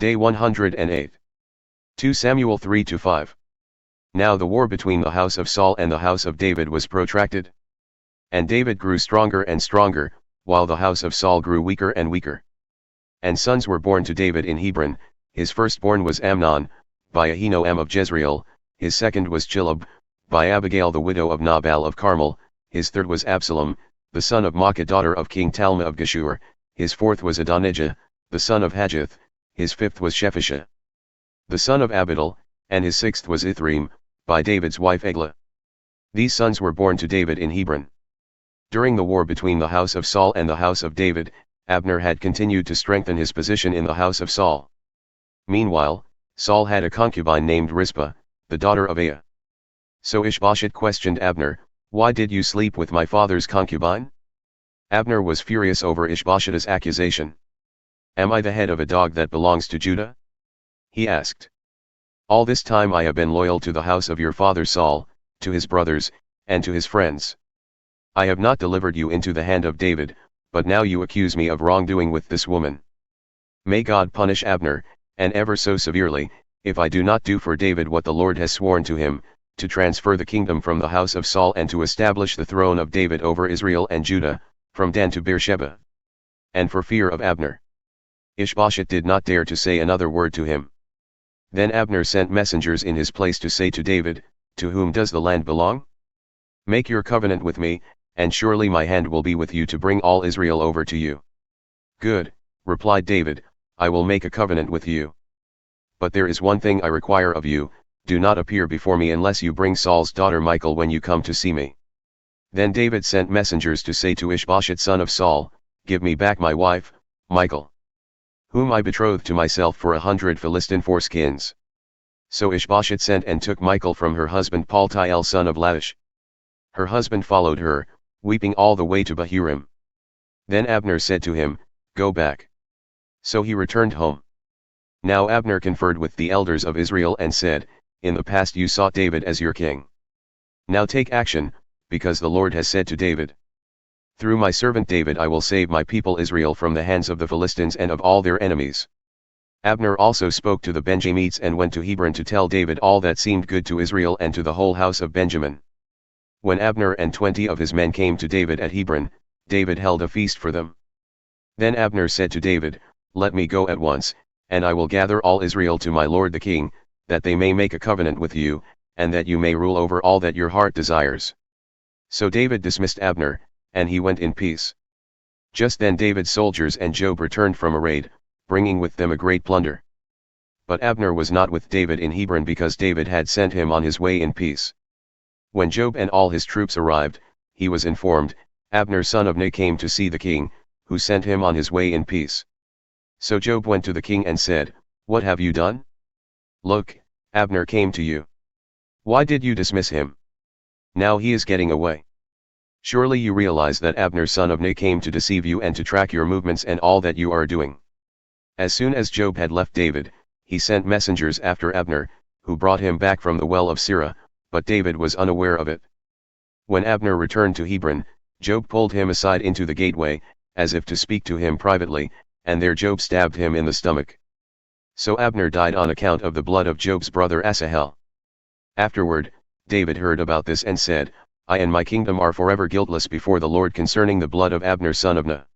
Day 108. 2 Samuel 3-5. Now the war between the house of Saul and the house of David was protracted. And David grew stronger and stronger, while the house of Saul grew weaker and weaker. And sons were born to David in Hebron. His firstborn was Amnon, by Ahinoam of Jezreel. His second was Chileab, by Abigail the widow of Nabal of Carmel. His third was Absalom, the son of Maacah daughter of King Talmai of Geshur. His fourth was Adonijah, the son of Haggith. His fifth was Shephatiah, the son of Abital, and his sixth was Ithream, by David's wife Eglah. These sons were born to David in Hebron. During the war between the house of Saul and the house of David, Abner had continued to strengthen his position in the house of Saul. Meanwhile, Saul had a concubine named Rizpah, the daughter of Aiah. So Ish-bosheth questioned Abner, "Why did you sleep with my father's concubine?" Abner was furious over Ish-bosheth's accusation. "Am I the head of a dog that belongs to Judah?" he asked. "All this time I have been loyal to the house of your father Saul, to his brothers, and to his friends. I have not delivered you into the hand of David, but now you accuse me of wrongdoing with this woman. May God punish Abner, and ever so severely, if I do not do for David what the Lord has sworn to him, to transfer the kingdom from the house of Saul and to establish the throne of David over Israel and Judah, from Dan to Beersheba." And for fear of Abner, Ish-bosheth did not dare to say another word to him. Then Abner sent messengers in his place to say to David, "To whom does the land belong? Make your covenant with me, and surely my hand will be with you to bring all Israel over to you." "Good," replied David, "I will make a covenant with you. But there is one thing I require of you, do not appear before me unless you bring Saul's daughter Michal when you come to see me." Then David sent messengers to say to Ish-bosheth son of Saul, "Give me back my wife, Michal, whom I betrothed to myself for 100 Philistine foreskins." So Ish-bosheth sent and took Michal from her husband Paltiel son of Laish. Her husband followed her, weeping all the way to Bahurim. Then Abner said to him, "Go back." So he returned home. Now Abner conferred with the elders of Israel and said, "In the past you sought David as your king. Now take action, because the Lord has said to David, 'Through my servant David I will save my people Israel from the hands of the Philistines and of all their enemies.'" Abner also spoke to the Benjamites and went to Hebron to tell David all that seemed good to Israel and to the whole house of Benjamin. When Abner and 20 of his men came to David at Hebron, David held a feast for them. Then Abner said to David, "Let me go at once, and I will gather all Israel to my lord the king, that they may make a covenant with you, and that you may rule over all that your heart desires." So David dismissed Abner, and he went in peace. Just then David's soldiers and Joab returned from a raid, bringing with them a great plunder. But Abner was not with David in Hebron because David had sent him on his way in peace. When Joab and all his troops arrived, he was informed, "Abner son of Ner came to see the king, who sent him on his way in peace." So Joab went to the king and said, "What have you done? Look, Abner came to you. Why did you dismiss him? Now he is getting away. Surely you realize that Abner son of Ner came to deceive you and to track your movements and all that you are doing." As soon as Joab had left David, he sent messengers after Abner, who brought him back from the well of Sirah, but David was unaware of it. When Abner returned to Hebron, Joab pulled him aside into the gateway, as if to speak to him privately, and there Joab stabbed him in the stomach. So Abner died on account of the blood of Joab's brother Asahel. Afterward, David heard about this and said, "I and my kingdom are forever guiltless before the Lord concerning the blood of Abner son of Ner.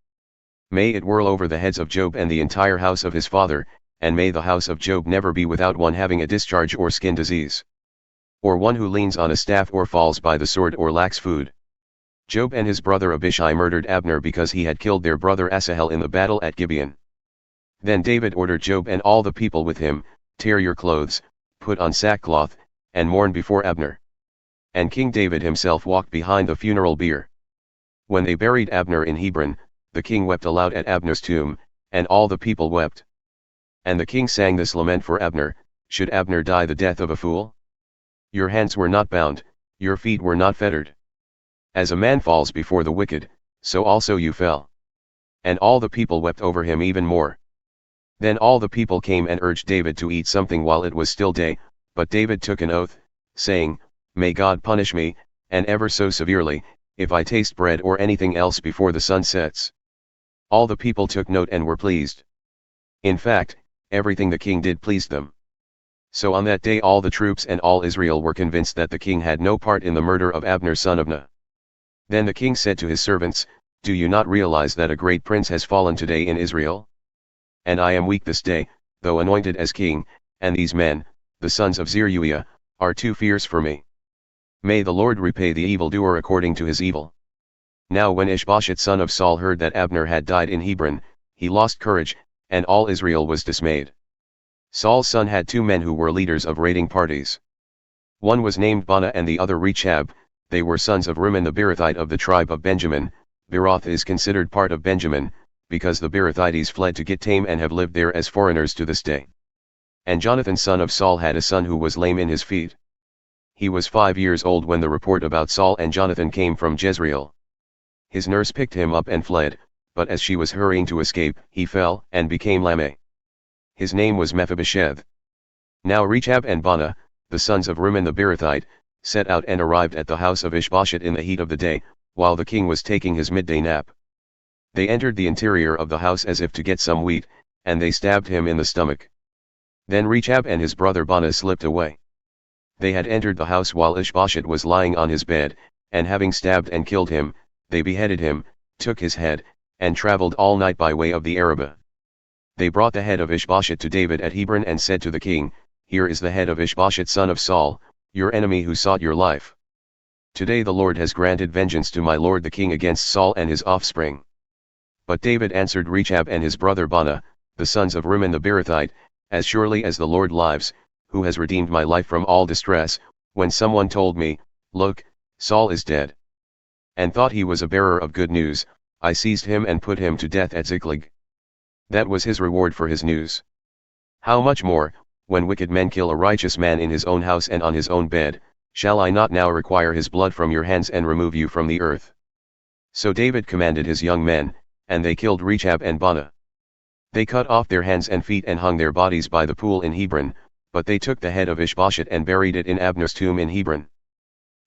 May it whirl over the heads of Joab and the entire house of his father, and may the house of Joab never be without one having a discharge or skin disease, or one who leans on a staff or falls by the sword or lacks food." Joab and his brother Abishai murdered Abner because he had killed their brother Asahel in the battle at Gibeon. Then David ordered Joab and all the people with him, "Tear your clothes, put on sackcloth, and mourn before Abner." And King David himself walked behind the funeral bier. When they buried Abner in Hebron, the king wept aloud at Abner's tomb, and all the people wept. And the king sang this lament for Abner, "Should Abner die the death of a fool? Your hands were not bound, your feet were not fettered. As a man falls before the wicked, so also you fell." And all the people wept over him even more. Then all the people came and urged David to eat something while it was still day, but David took an oath, saying, "May God punish me, and ever so severely, if I taste bread or anything else before the sun sets." All the people took note and were pleased. In fact, everything the king did pleased them. So on that day all the troops and all Israel were convinced that the king had no part in the murder of Abner son of Ner. Then the king said to his servants, "Do you not realize that a great prince has fallen today in Israel? And I am weak this day, though anointed as king, and these men, the sons of Zeruiah, are too fierce for me. May the Lord repay the evildoer according to his evil." Now when Ish-bosheth son of Saul heard that Abner had died in Hebron, he lost courage, and all Israel was dismayed. Saul's son had 2 men who were leaders of raiding parties. One was named Baanah and the other Rechab. They were sons of Rimmon the Beerothite of the tribe of Benjamin. Beeroth is considered part of Benjamin, because the Beerothites fled to Gittaim and have lived there as foreigners to this day. And Jonathan son of Saul had a son who was lame in his feet. He was 5 years old when the report about Saul and Jonathan came from Jezreel. His nurse picked him up and fled, but as she was hurrying to escape, he fell and became lame. His name was Mephibosheth. Now Rechab and Baanah, the sons of Rimmon the Beerothite, set out and arrived at the house of Ish-bosheth in the heat of the day, while the king was taking his midday nap. They entered the interior of the house as if to get some wheat, and they stabbed him in the stomach. Then Rechab and his brother Baanah slipped away. They had entered the house while Ish-bosheth was lying on his bed, and having stabbed and killed him, they beheaded him, took his head, and traveled all night by way of the Arabah. They brought the head of Ish-bosheth to David at Hebron and said to the king, "Here is the head of Ish-bosheth son of Saul, your enemy who sought your life. Today the Lord has granted vengeance to my lord the king against Saul and his offspring." But David answered Rechab and his brother Baanah, the sons of Rimmon the Beerothite, "As surely as the Lord lives, who has redeemed my life from all distress, when someone told me, 'Look, Saul is dead,' and thought he was a bearer of good news, I seized him and put him to death at Ziklag. That was his reward for his news. How much more, when wicked men kill a righteous man in his own house and on his own bed, shall I not now require his blood from your hands and remove you from the earth?" So David commanded his young men, and they killed Rechab and Baanah. They cut off their hands and feet and hung their bodies by the pool in Hebron, but they took the head of Ish-bosheth and buried it in Abner's tomb in Hebron.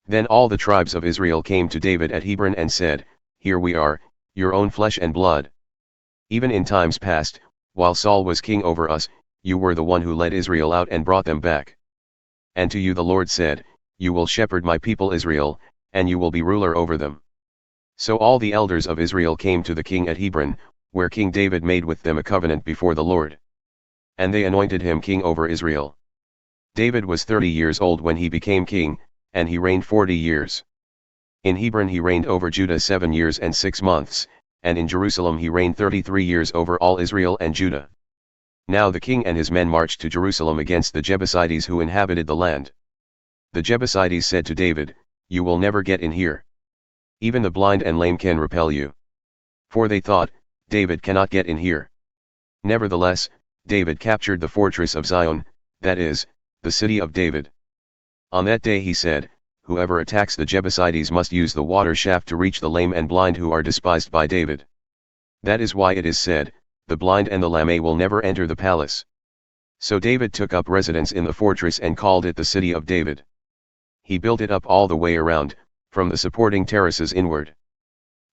Then all the tribes of Israel came to David at Hebron and said, "Here we are, your own flesh and blood. Even in times past, while Saul was king over us, you were the one who led Israel out and brought them back. And to you the Lord said, 'You will shepherd my people Israel, and you will be ruler over them.'" So all the elders of Israel came to the king at Hebron, where King David made with them a covenant before the Lord. And they anointed him king over Israel. David was 30 years old when he became king, and he reigned 40 years. In Hebron he reigned over Judah 7 years and 6 months, and in Jerusalem he reigned 33 years over all Israel and Judah. Now the king and his men marched to Jerusalem against the Jebusites who inhabited the land. The Jebusites said to David, "You will never get in here. Even the blind and lame can repel you." For they thought, "David cannot get in here." Nevertheless, David captured the fortress of Zion, that is, the city of David. On that day he said, "Whoever attacks the Jebusites must use the water shaft to reach the lame and blind who are despised by David." That is why it is said, "The blind and the lame will never enter the palace." So David took up residence in the fortress and called it the city of David. He built it up all the way around, from the supporting terraces inward.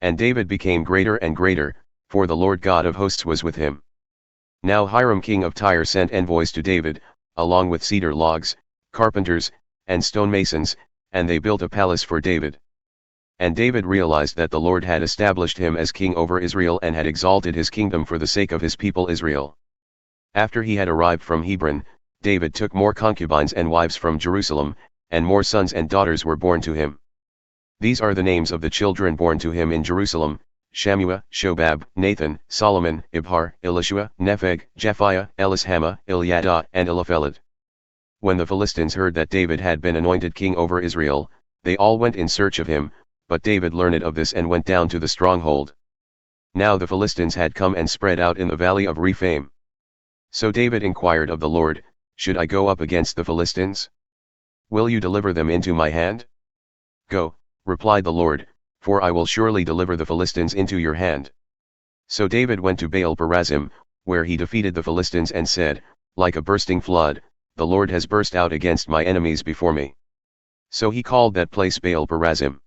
And David became greater and greater, for the Lord God of hosts was with him. Now Hiram king of Tyre sent envoys to David, along with cedar logs, carpenters, and stonemasons, and they built a palace for David. And David realized that the Lord had established him as king over Israel and had exalted his kingdom for the sake of his people Israel. After he had arrived from Hebron, David took more concubines and wives from Jerusalem, and more sons and daughters were born to him. These are the names of the children born to him in Jerusalem: Shammua, Shobab, Nathan, Solomon, Ibhar, Elishua, Nepheg, Japhiah, Elishama, Eliada, and Elipheled. When the Philistines heard that David had been anointed king over Israel, they all went in search of him, but David learned of this and went down to the stronghold. Now the Philistines had come and spread out in the valley of Rephaim. So David inquired of the Lord, "Should I go up against the Philistines? Will you deliver them into my hand?" "Go," replied the Lord, "for I will surely deliver the Philistines into your hand." So David went to Baal-perazim, where he defeated the Philistines and said, "Like a bursting flood, the Lord has burst out against my enemies before me." So he called that place Baal-perazim.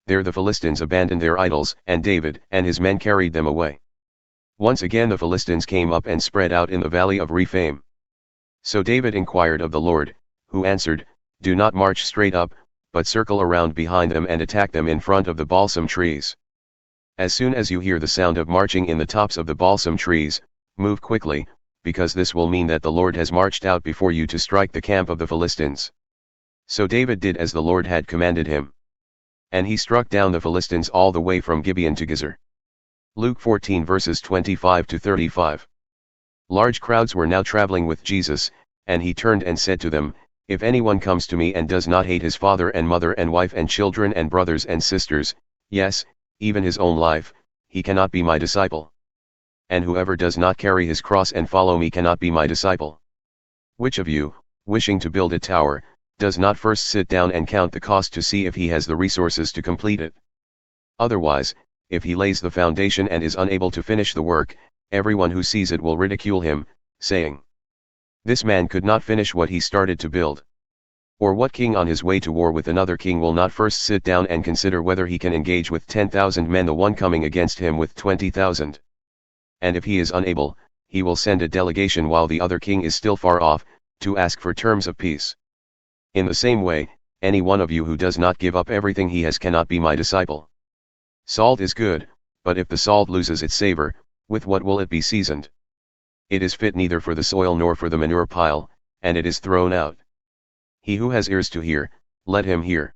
There the Philistines abandoned their idols, and David and his men carried them away. Once again the Philistines came up and spread out in the valley of Rephaim. So David inquired of the Lord, who answered, Do not march straight up, but circle around behind them and attack them in front of the balsam trees. As soon as you hear the sound of marching in the tops of the balsam trees, move quickly, because this will mean that the Lord has marched out before you to strike the camp of the Philistines. So David did as the Lord had commanded him. And he struck down the Philistines all the way from Gibeon to Gezer. Luke 14 verses 25 to 35. Large crowds were now traveling with Jesus, and he turned and said to them, If anyone comes to me and does not hate his father and mother and wife and children and brothers and sisters, yes, even his own life, he cannot be my disciple. And whoever does not carry his cross and follow me cannot be my disciple. Which of you, wishing to build a tower, does not first sit down and count the cost to see if he has the resources to complete it? Otherwise, if he lays the foundation and is unable to finish the work, everyone who sees it will ridicule him, saying, This man could not finish what he started to build. Or what king on his way to war with another king will not first sit down and consider whether he can engage with 10,000 men, the one coming against him with 20,000? And if he is unable, he will send a delegation while the other king is still far off, to ask for terms of peace. In the same way, any one of you who does not give up everything he has cannot be my disciple. Salt is good, but if the salt loses its savor, with what will it be seasoned? It is fit neither for the soil nor for the manure pile, and it is thrown out. He who has ears to hear, let him hear.